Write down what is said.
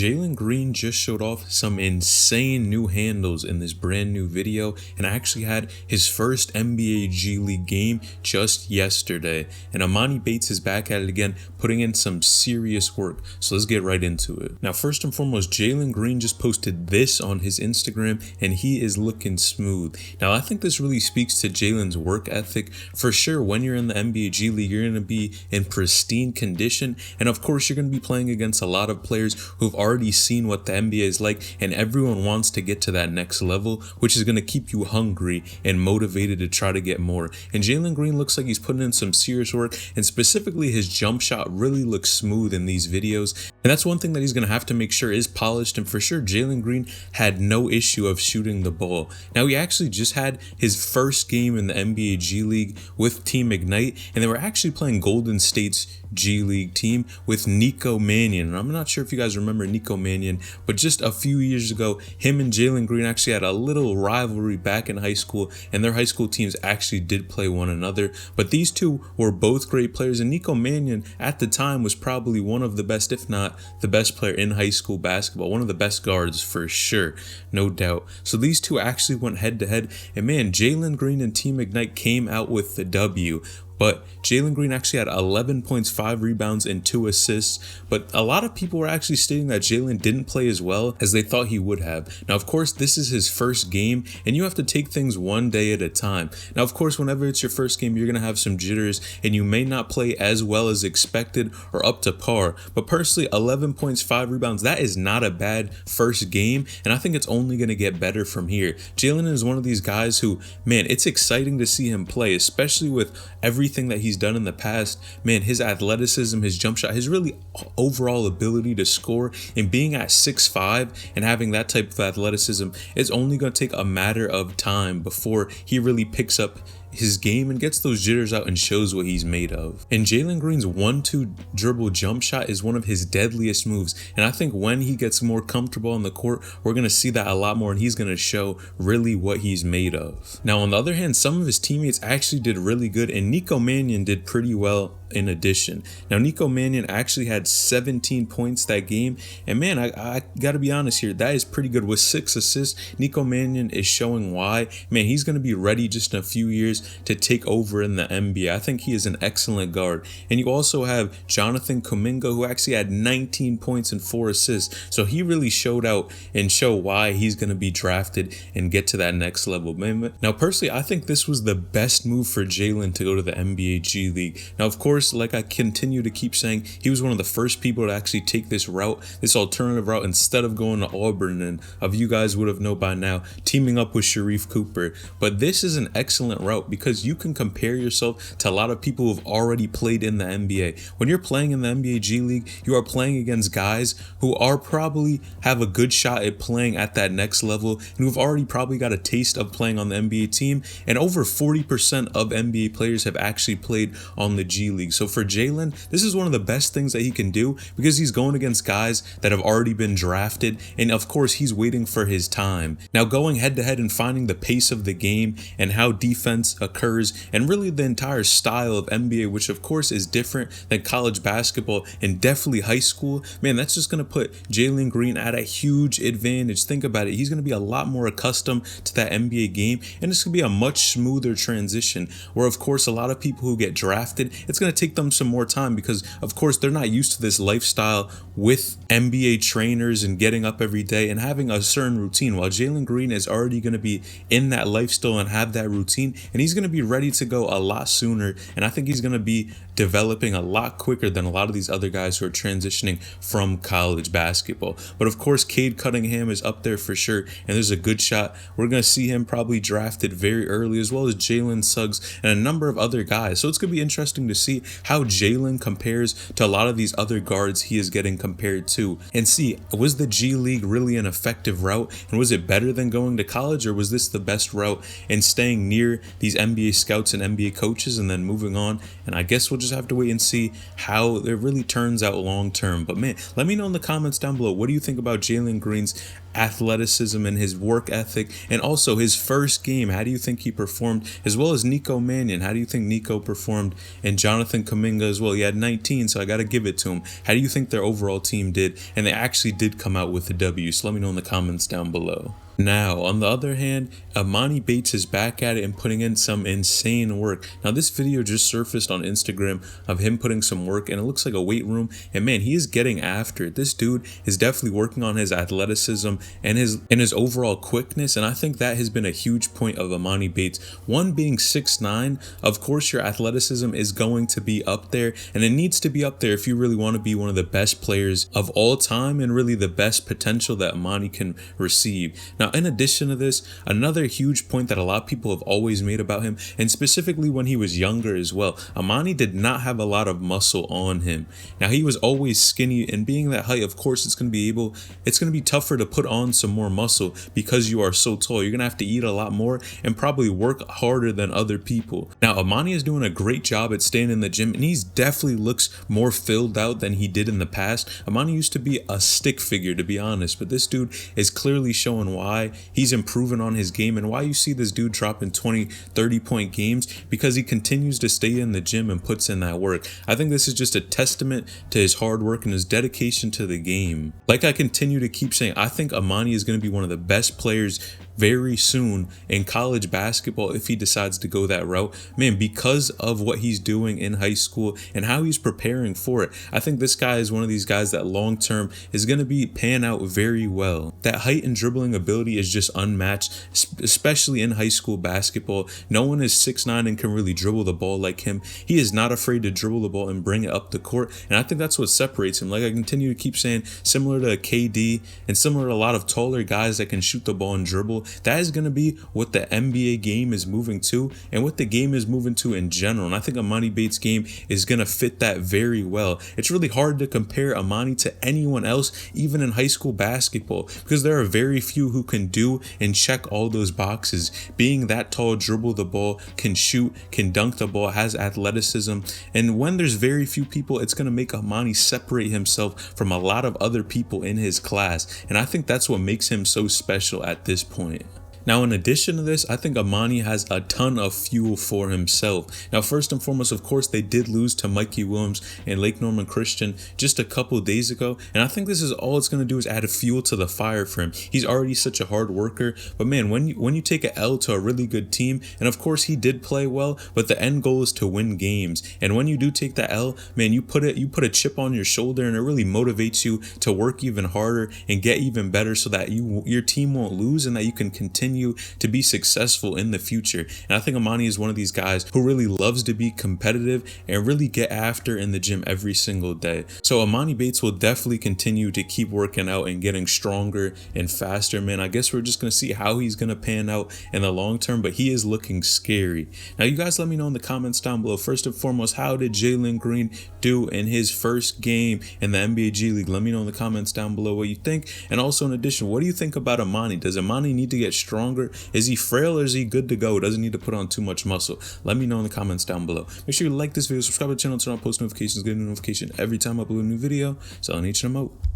Jalen Green just showed off some insane new handles in this brand new video and actually had his first NBA G League game just yesterday. And Emoni Bates is back at it again, putting in some serious work. So let's get right into it. Now, first and foremost, Jalen Green just posted this on his Instagram and he is looking smooth. Now, I think this really speaks to Jalen's work ethic. For sure, when you're in the NBA G League, you're going to be in pristine condition. And of course, you're going to be playing against a lot of players who've already seen what the NBA is like, and everyone wants to get to that next level, which is going to keep you hungry and motivated to try to get more. And Jalen Green looks like he's putting in some serious work, and specifically his jump shot really looks smooth in these videos. And that's one thing that he's going to have to make sure is polished. And for sure, Jalen Green had no issue of shooting the ball. Now, he actually just had his first game in the NBA G League with Team Ignite, and they were actually playing Golden State's G League team with Nico Mannion. And I'm not sure if you guys remember Nico Mannion, but just a few years ago, him and Jalen Green actually had a little rivalry back in high school, and their high school teams actually did play one another. But these two were both great players, and Nico Mannion at the time was probably one of the best, if not the best player in high school basketball, one of the best guards for sure, no doubt. So these two actually went head to head, and man, Jalen Green and Team Ignite came out with the W. But Jalen Green actually had 11 points, 5 rebounds, and 2 assists. But a lot of people were actually stating that Jalen didn't play as well as they thought he would have. Now, of course, this is his first game, and you have to take things one day at a time. Now, of course, whenever it's your first game, you're going to have some jitters, and you may not play as well as expected or up to par. But personally, 11 points, 5 rebounds, that is not a bad first game, and I think it's only going to get better from here. Jalen is one of these guys who, man, it's exciting to see him play, especially with everything that he's done in the past. Man, his athleticism, his jump shot, his really overall ability to score, and being at 6'5" and having that type of athleticism, it's only going to take a matter of time before he really picks up his game and gets those jitters out and shows what he's made of. And Jalen Green's 1-2 dribble jump shot is one of his deadliest moves, and I think when he gets more comfortable on the court, we're going to see that a lot more, and he's going to show really what he's made of. Now, on the other hand, some of his teammates actually did really good, and Nico Mannion did pretty well in addition. Now, Nico Mannion actually had 17 points that game, and man, I gotta be honest here, that is pretty good. With 6 assists, Nico Mannion is showing why, man, he's gonna be ready just in a few years to take over in the NBA. I think he is an excellent guard. And you also have Jonathan Kuminga, who actually had 19 points and 4 assists, so he really showed out and show why he's gonna be drafted and get to that next level. Man, now personally, I think this was the best move for Jalen to go to the NBA G League. Now, of course, like I continue to keep saying, he was one of the first people to actually take this route, this alternative route, instead of going to Auburn, and of you guys would have known by now, teaming up with Sharif Cooper. But this is an excellent route because you can compare yourself to a lot of people who have already played in the NBA. When you're playing in the NBA G League, you are playing against guys who are probably have a good shot at playing at that next level, and who've already probably got a taste of playing on the NBA team. And over 40% of NBA players have actually played on the G League. So for Jalen, this is one of the best things that he can do because he's going against guys that have already been drafted, and of course he's waiting for his time. Now, going head to head and finding the pace of the game and how defense occurs, and really the entire style of NBA, which of course is different than college basketball and definitely high school, man, that's just going to put Jalen Green at a huge advantage. Think about it, he's going to be a lot more accustomed to that NBA game, and it's going to be a much smoother transition, where of course a lot of people who get drafted, it's going to take them some more time because of course they're not used to this lifestyle with NBA trainers and getting up every day and having a certain routine, while Jalen Green is already going to be in that lifestyle and have that routine, and he's going to be ready to go a lot sooner. And I think he's going to be developing a lot quicker than a lot of these other guys who are transitioning from college basketball. But of course, Cade Cunningham is up there for sure, and there's a good shot we're going to see him probably drafted very early, as well as Jalen Suggs and a number of other guys. So it's going to be interesting to see how Jalen compares to a lot of these other guards he is getting compared to, and see, was the G League really an effective route, and was it better than going to college, or was this the best route and staying near these NBA scouts and NBA coaches and then moving on? And I guess we'll just have to wait and see how it really turns out long term. But man, let me know in the comments down below, what do you think about Jalen Green's athleticism and his work ethic, and also his first game? How do you think he performed, as well as Nico Mannion? How do you think Nico performed, and Jonathan Jonathan Kuminga as well. He had 19, so I got to give it to him. How do you think their overall team did? And they actually did come out with a W, so let me know in the comments down below. Now, on the other hand, Emoni Bates is back at it and putting in some insane work. Now, this video just surfaced on Instagram of him putting some work, and it looks like a weight room. And man, he is getting after it. This dude is definitely working on his athleticism and his overall quickness. And I think that has been a huge point of Emoni Bates. One, being 6'9", of course, your athleticism is going to be up there, and it needs to be up there if you really want to be one of the best players of all time and really the best potential that Emoni can receive. Now, in addition to this, another huge point that a lot of people have always made about him, and specifically when he was younger as well, Emoni did not have a lot of muscle on him. Now, he was always skinny, and being that height, of course, it's going to be tougher to put on some more muscle because you are so tall. You're going to have to eat a lot more and probably work harder than other people. Now, Emoni is doing a great job at staying in the gym, and he's definitely looks more filled out than he did in the past. Emoni used to be a stick figure, to be honest, but this dude is clearly showing why he's improving on his game and why you see this dude dropping 20-30 point games, because he continues to stay in the gym and puts in that work. I think this is just a testament to his hard work and his dedication to the game. Like I continue to keep saying, I think Emoni is going to be one of the best players very soon in college basketball if he decides to go that route, man, because of what he's doing in high school and how he's preparing for it. I think this guy is one of these guys that long term is going to be pan out very well. That height and dribbling ability is just unmatched, especially in high school basketball. No one is 6'9" and can really dribble the ball like him. He is not afraid to dribble the ball and bring it up the court, and I think that's what separates him. Like I continue to keep saying, similar to KD and similar to a lot of taller guys that can shoot the ball and dribble, that is going to be what the NBA game is moving to and what the game is moving to in general. And I think Emoni Bates' game is going to fit that very well. It's really hard to compare Emoni to anyone else, even in high school basketball, because there are very few who can do and check all those boxes. Being that tall, dribble the ball, can shoot, can dunk the ball, has athleticism. And when there's very few people, it's going to make Emoni separate himself from a lot of other people in his class. And I think that's what makes him so special at this point. Now, in addition to this, I think Emoni has a ton of fuel for himself. Now, first and foremost, of course, they did lose to Mikey Williams and Lake Norman Christian just a couple of days ago. And I think this is all it's going to do is add fuel to the fire for him. He's already such a hard worker. But man, when you take an L to a really good team, and of course he did play well, but the end goal is to win games. And when you do take the L, man, you put a chip on your shoulder, and it really motivates you to work even harder and get even better so that your team won't lose and that you can continue to be successful in the future. And I think Emoni is one of these guys who really loves to be competitive and really get after in the gym every single day. So Emoni Bates will definitely continue to keep working out and getting stronger and faster, man. I guess we're just going to see how he's going to pan out in the long term, but he is looking scary. Now, you guys let me know in the comments down below. First and foremost, how did Jalen Green do in his first game in the NBA G League? Let me know in the comments down below what you think. And also, in addition, what do you think about Emoni? Does Emoni need to get stronger? Is he frail or is he good to go? Doesn't need to put on too much muscle? Let me know in the comments down below. Make sure you like this video, subscribe to the channel, turn on post notifications, get a notification every time I upload a new video. So I'll need you to out.